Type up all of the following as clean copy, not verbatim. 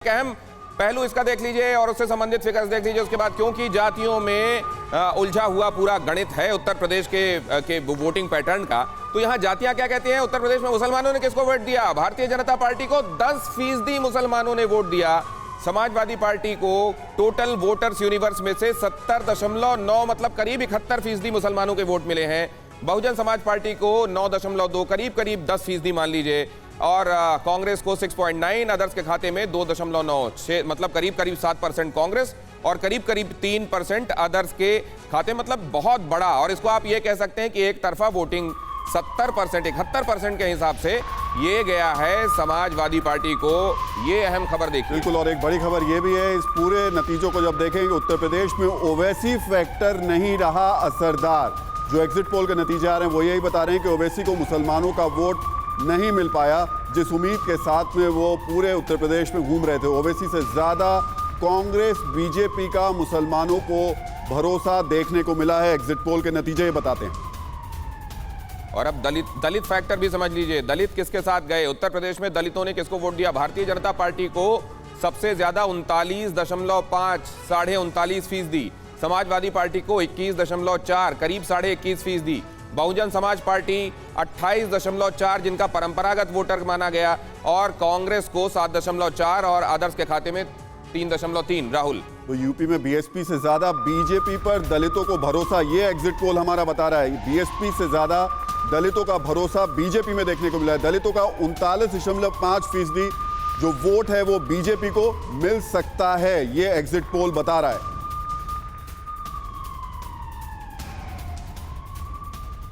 अहम पहलू इसका देख लीजिए और उससे संबंधित फिगर्स देख लीजिए उसके बाद, क्योंकि जातियों में उलझा हुआ पूरा गणित है उत्तर प्रदेश के वोटिंग पैटर्न का। तो यहाँ जातियां क्या कहती हैं? उत्तर प्रदेश में मुसलमानों ने किसको वोट दिया? भारतीय जनता पार्टी को 10% मुसलमानों ने वोट दिया। समाजवादी पार्टी को टोटल वोटर्स यूनिवर्स में से 70.9 मतलब करीब 71% मुसलमानों के वोट मिले हैं। बहुजन समाज पार्टी को 9.2 करीब 10% मान लीजिए, और कांग्रेस को 6.9, अदर्स के खाते में 2.9 मतलब करीब 7% कांग्रेस और करीब 3% अदर्स के खाते, मतलब बहुत बड़ा। और इसको आप ये कह सकते हैं कि एक तरफा वोटिंग 70% 71% के हिसाब से ये गया है समाजवादी पार्टी को। ये अहम खबर देखिए। बिल्कुल, और एक बड़ी खबर ये भी है, इस पूरे नतीजों को जब देखेंगे उत्तर प्रदेश में ओवैसी फैक्टर नहीं रहा असरदार। जो एग्जिट पोल के नतीजे आ रहे हैं वो यही बता रहे हैं कि ओवैसी को मुसलमानों का वोट नहीं मिल पाया, जिस उम्मीद के साथ में वो पूरे उत्तर प्रदेश में घूम रहे थे। ओवैसी से ज्यादा कांग्रेस बीजेपी का मुसलमानों को भरोसा देखने को मिला है, एग्जिट पोल के नतीजे ये बताते हैं। और अब दलित फैक्टर भी समझ लीजिए। दलित किसके साथ गए? उत्तर प्रदेश में दलितों ने किसको वोट दिया? भारतीय जनता पार्टी को सबसे ज्यादा 39.5 39.5%, समाजवादी पार्टी को 21.4 करीब 21.5%, बहुजन समाज पार्टी 28.4 जिनका परंपरागत वोटर माना गया, और कांग्रेस को 7.4 और अदर्स के खाते में 3.3। राहुल, तो यूपी में बीएसपी से ज्यादा बीजेपी पर दलितों को भरोसा, ये एग्जिट पोल हमारा बता रहा है। बीएसपी से ज्यादा दलितों का भरोसा बीजेपी में देखने को मिला है। दलितों का 39.5% जो वोट है वो बीजेपी को मिल सकता है, ये एग्जिट पोल बता रहा है।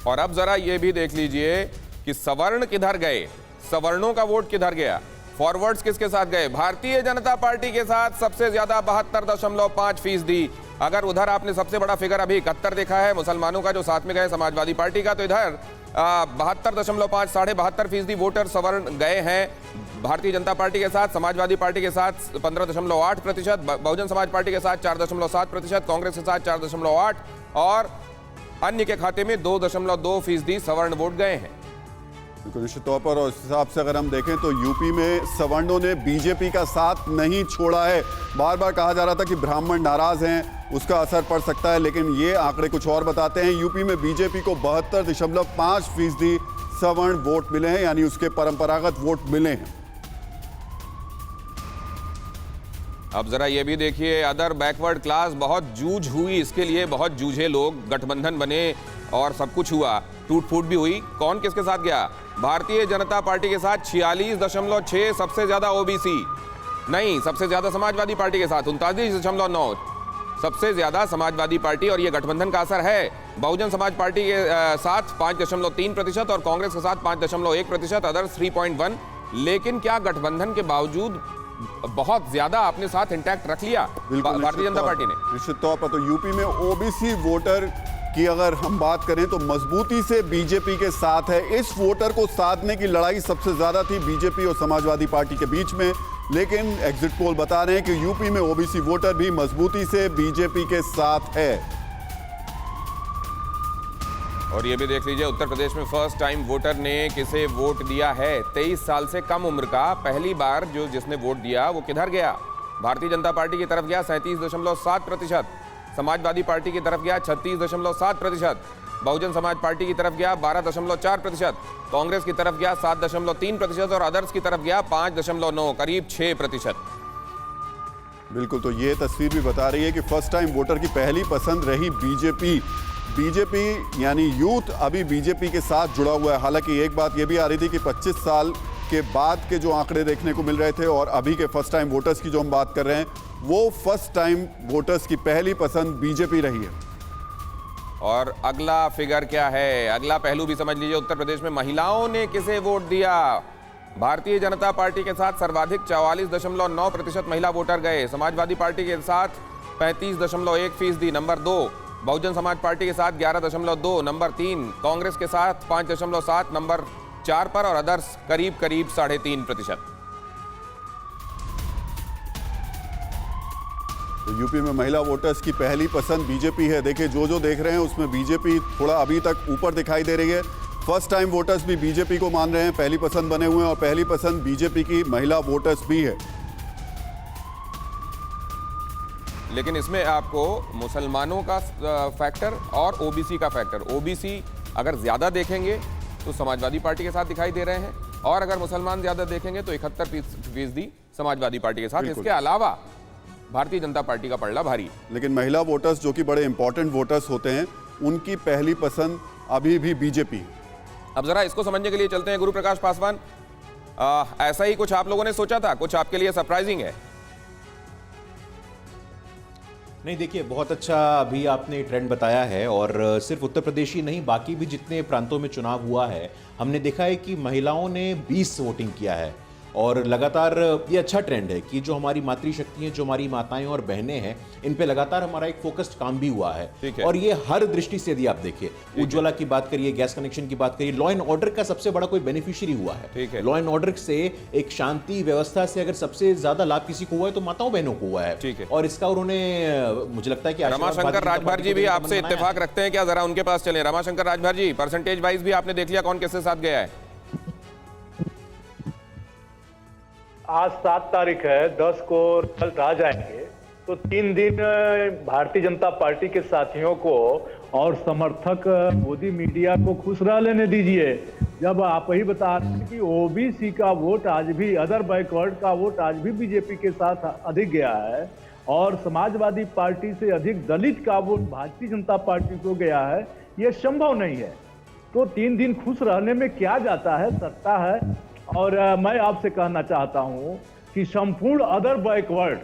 और अब जरा ये भी देख लीजिए कि सवर्ण किधर गए, सवर्णों का वोट किधर गया। फॉरवर्ड्स किसके साथ गए? भारतीय जनता पार्टी के साथ सबसे ज्यादा 72.5%। अगर उधर आपने सबसे बड़ा फिगर अभी 71 देखा है मुसलमानों का जो साथ में गए समाजवादी पार्टी का, तो इधर 72.5 72% वोटर सवर्ण गए हैं भारतीय जनता पार्टी के साथ। समाजवादी पार्टी के साथ 15.8%, बहुजन समाज पार्टी के साथ 4.7%, कांग्रेस के साथ 4.8 और अन्य के खाते में 2.2% सवर्ण वोट गए हैं। बिल्कुल, निश्चित तौर पर। और इस हिसाब से अगर हम देखें तो यूपी में सवर्णों ने बीजेपी का साथ नहीं छोड़ा है। बार बार कहा जा रहा था कि ब्राह्मण नाराज हैं, उसका असर पड़ सकता है, लेकिन ये आंकड़े कुछ और बताते हैं। यूपी में बीजेपी को 72.5% सवर्ण वोट मिले हैं, यानी उसके परंपरागत वोट मिले हैं। अब जरा ये भी देखिए, अदर बैकवर्ड क्लास बहुत जूझ हुई, इसके लिए बहुत जूझे लोग, गठबंधन बने और सब कुछ हुआ, टूट फूट भी हुई। कौन किसके साथ गया? भारतीय जनता पार्टी के साथ 46.6, सबसे ज्यादा ओबीसी नहीं, सबसे ज्यादा समाजवादी पार्टी के साथ 39.9, सबसे ज्यादा समाजवादी पार्टी। और ये गठबंधन का असर है। बहुजन समाज पार्टी के साथ 5.3% और कांग्रेस के साथ 5.1%, अदर्स 3.1। लेकिन क्या गठबंधन के बावजूद बहुत ज्यादा अपने साथ इंटैक्ट रख लिया भारतीय जनता पार्टी ने? निश्चित तौर पर। तो यूपी में ओबीसी वोटर की अगर हम बात करें तो मजबूती से बीजेपी के साथ है। इस वोटर को साधने की लड़ाई सबसे ज्यादा थी बीजेपी और समाजवादी पार्टी के बीच में, लेकिन एग्जिट पोल बता रहे हैं कि यूपी में ओबीसी वोटर भी मजबूती से बीजेपी के साथ है। और ये भी देख लीजिए, उत्तर प्रदेश में फर्स्ट टाइम वोटर ने किसे वोट दिया है? 23 साल से कम उम्र का पहली बार जिसने वोट दिया वो किधर गया? भारतीय जनता पार्टी की तरफ गया 37.7%, समाजवादी पार्टी की तरफ गया 36.7%, बहुजन समाज पार्टी की तरफ गया 12.4%, कांग्रेस की तरफ गया 7.3% और अदर्स की तरफ गया 5.9 करीब 6%। बिल्कुल, तो ये तस्वीर भी बता रही है कि फर्स्ट टाइम वोटर की पहली पसंद रही बीजेपी। बीजेपी यानी यूथ अभी बीजेपी के साथ जुड़ा हुआ है। हालांकि एक बात ये भी आ रही थी कि 25 साल के बाद के जो आंकड़े देखने को मिल रहे थे और अभी के फर्स्ट टाइम वोटर्स की जो हम बात कर रहे हैं, वो फर्स्ट टाइम वोटर्स की पहली पसंद बीजेपी रही है। और अगला फिगर क्या है? अगला पहलू भी समझ लीजिए। उत्तर प्रदेश में महिलाओं ने किसे वोट दिया? भारतीय जनता पार्टी के साथ सर्वाधिक 44.9% महिला वोटर गए, समाजवादी पार्टी के साथ 35.1%, नंबर 2, बहुजन समाज पार्टी के साथ 11.2, नंबर 3, कांग्रेस के साथ 5.7, नंबर 4 पर, और अदर्स करीब 3.5%। तो यूपी में महिला वोटर्स की पहली पसंद बीजेपी है। देखिए, जो देख रहे हैं उसमें बीजेपी थोड़ा अभी तक ऊपर दिखाई दे रही है। फर्स्ट टाइम वोटर्स भी बीजेपी को मान रहे हैं, पहली पसंद बने हुए हैं और पहली पसंद बीजेपी की महिला वोटर्स भी है। लेकिन इसमें आपको मुसलमानों का फैक्टर और ओबीसी का फैक्टर, ओबीसी अगर ज़्यादा देखेंगे तो समाजवादी पार्टी के साथ दिखाई दे रहे हैं, और अगर मुसलमान ज़्यादा देखेंगे तो 71% समाजवादी पार्टी के साथ। इसके अलावा भारतीय जनता पार्टी का पलड़ा भारी। लेकिन महिला वोटर्स जो कि बड़े इंपॉर्टेंट वोटर्स होते हैं, उनकी पहली पसंद अभी भी बीजेपी। अब जरा इसको समझने के लिए चलते हैं गुरु प्रकाश पासवान। ऐसा ही कुछ आप लोगों ने सोचा था, कुछ आपके लिए सरप्राइजिंग है? नहीं, देखिए, बहुत अच्छा अभी आपने ट्रेंड बताया है, और सिर्फ उत्तर प्रदेश ही नहीं, बाकी भी जितने प्रांतों में चुनाव हुआ है हमने देखा है कि महिलाओं ने 20 वोटिंग किया है, और लगातार ये अच्छा ट्रेंड है कि जो हमारी मातृशक्ति हैं, जो हमारी माताएं और बहनें हैं, इन पे लगातार हमारा एक फोकस्ड काम भी हुआ है। और ये हर दृष्टि से यदि आप देखिए, उज्ज्वला की बात करिए, गैस कनेक्शन की बात करिए, लॉ एंड ऑर्डर का सबसे बड़ा कोई बेनिफिशियरी हुआ है। लॉ एंड ऑर्डर से, एक शांति व्यवस्था से अगर सबसे ज्यादा लाभ किसी को हुआ है तो माताओं बहनों को हुआ है। और इसका उन्होंने, मुझे लगता है कि रमाशंकर राजभर जी भी आपसे इत्तेफाक रखते हैं क्या? जरा उनके पास चले। रमाशंकर राजभर जी, परसेंटेज वाइज भी आपने देख लिया कौन किसके साथ गया है? आज 7 तारीख है, 10 को रिजल्ट आ जाएंगे, तो 3 दिन भारतीय जनता पार्टी के साथियों को और समर्थक मोदी मीडिया को खुश रह लेने दीजिए, जब आप ही बता रहे हैं कि ओबीसी का वोट आज भी, अदर बैकवर्ड का वोट आज भी बीजेपी के साथ अधिक गया है, और समाजवादी पार्टी से अधिक दलित का वोट भारतीय जनता पार्टी को गया है। ये संभव नहीं है, तो 3 दिन खुश रहने में क्या जाता है, सत्ता है। और मैं आपसे कहना चाहता हूं कि संपूर्ण अदर बैकवर्ड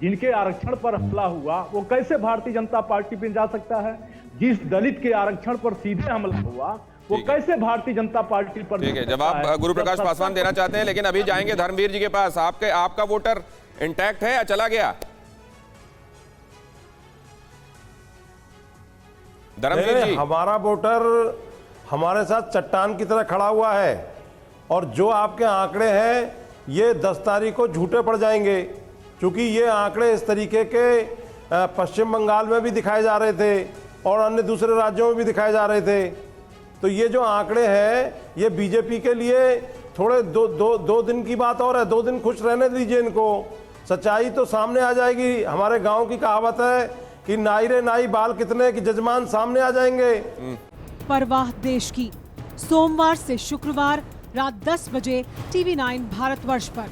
जिनके आरक्षण पर हमला हुआ, वो कैसे भारतीय जनता पार्टी पे जा सकता है? जिस दलित के आरक्षण पर सीधे हमला हुआ, वो कैसे भारतीय जनता पार्टी पर? ठीक है, जवाब गुरु प्रकाश पासवान देना चाहते हैं, लेकिन अभी जाएंगे धर्मवीर जी के पास। आपका वोटर इंटैक्ट है या चला गया? धर्मवीर जी, हमारा वोटर हमारे साथ चट्टान की तरह खड़ा हुआ है, और जो आपके आंकड़े हैं ये 10 तारीख को झूठे पड़ जाएंगे, क्योंकि ये आंकड़े इस तरीके के पश्चिम बंगाल में भी दिखाए जा रहे थे और अन्य दूसरे राज्यों में भी दिखाए जा रहे थे। तो ये जो आंकड़े हैं ये बीजेपी के लिए थोड़े दो दिन की बात और है, 2 दिन खुश रहने दीजिए इनको, सच्चाई तो सामने आ जाएगी। हमारे गाँव की कहावत है कि नाई रे नाई बाल कितने, कि जजमान सामने आ जाएंगे। परवाह देश की, सोमवार से शुक्रवार रात 10 बजे TV9 भारतवर्ष पर।